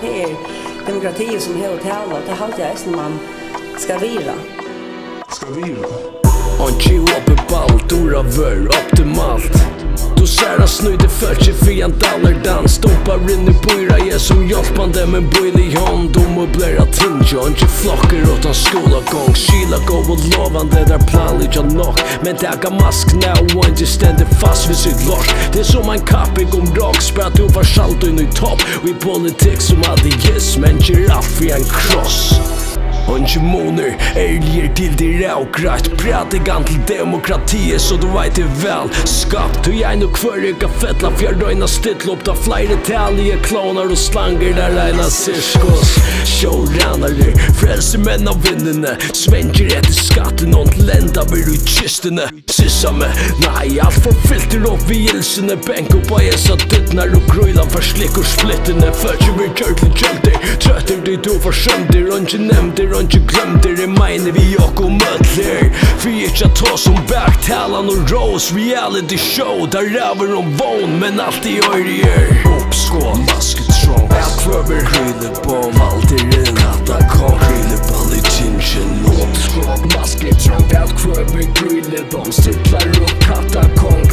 det demokrati som har tala, det har jag när man ska vira. Einki opið ball, duravørð, optimalt. Du særa snýtir fölkje för en dollardans. Dumpaður i býráðið som hjálpandi men bílig hand. Ummøblera tingið, Einki flokkur uttan skúlagongd. Skilagóð och lovandi där planleggja nokk. Men taka maskuna och Einki stendur fast vid sitt lort. Det som en kapping rock, spär att du var salt in i topp. Och i politik som ateism, men giraff i en kross. Einki moner, älger till det rävgrätt. Pratigan till demokrati så du vet det väl. Skapt hur jag nu kvörriga fettla fjärröjna stittloppta flera taliga klonar och slanger där ena cirkus. Showrunnare, frälsemän av vinnene. Svenker efter skatten och lända blir i kistene. Sissa med, nej allt för filter och vilsene. Bänk upp av esa dittnar och gröjlan för slick och splittene. Följer vi körtlig költer, trötter dit du försömder. Einki nämnder, Einki glömder, det menar vi och Ummøblera. Vi inte ta som backtalan och rose reality show. Där räver om vån, men alltid Oyra. Uppskål, masketrång, ätkvöver, hyllebom. Alltid en attackong, hylleball i tingið. Uppskål, masketrång, ätkvöver, hyllebom. Stittlar upp, katakong.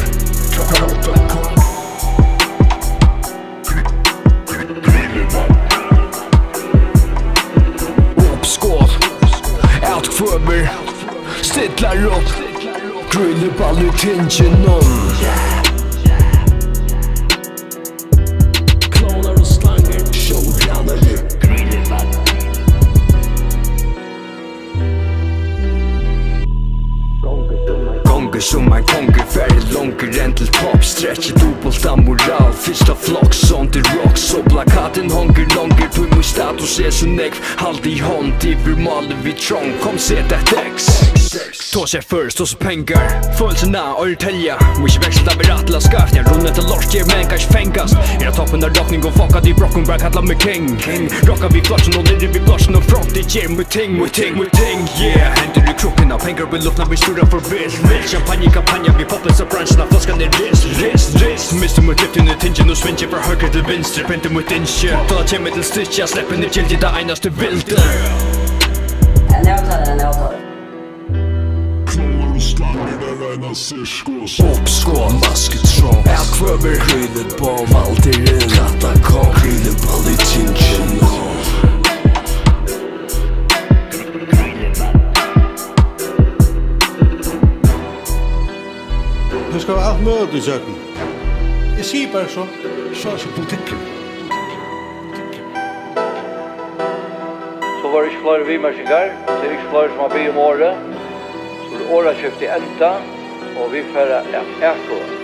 Uppskål, ätkvöver, stittlar upp. Hylleball i tingið. Klonar och slanger, showrunnare. Gånger som en konger, färre långer än till topp. Stretchet dubbelta moral, första flock, sånt i rock. Så plakaten hånger långer, du må status är så nekv. Halt i hånd, iver maler vi trång, kom se det ex. Ta sig först, ta sig pengar. Födelserna, örtälja. Mycket växelt av rattla skaft. Jag runnar till lort, ger män kanske fängas. Era toppen av rockning och fuckad i brocken, bara kallar mig king. Rockar vi platsen och nere vid platsen och front. Det ger mig ting, yeah. Händer i krokarna, pengar vill lufta vi stora för vill. Champagne-kampanja, vi popplas av branscherna. Flaskan är rist. Mister mot lyften i tingen och svincher för höger till vinster. Penter mot inche. Tala kämmer till stitch, jag släpper ner till det einaste vilden. Uppskål, masketrång, ätkvöver, hyllebom. Alltid en attackong, hylleball i tingið. Det ska vara allt möjligt i köken. Jag säger bara så är politiken. Så var det inte flera vimarskingar, så det är inte flera som har blivit året. Så det året köpte ända och vi färre ätkvöver.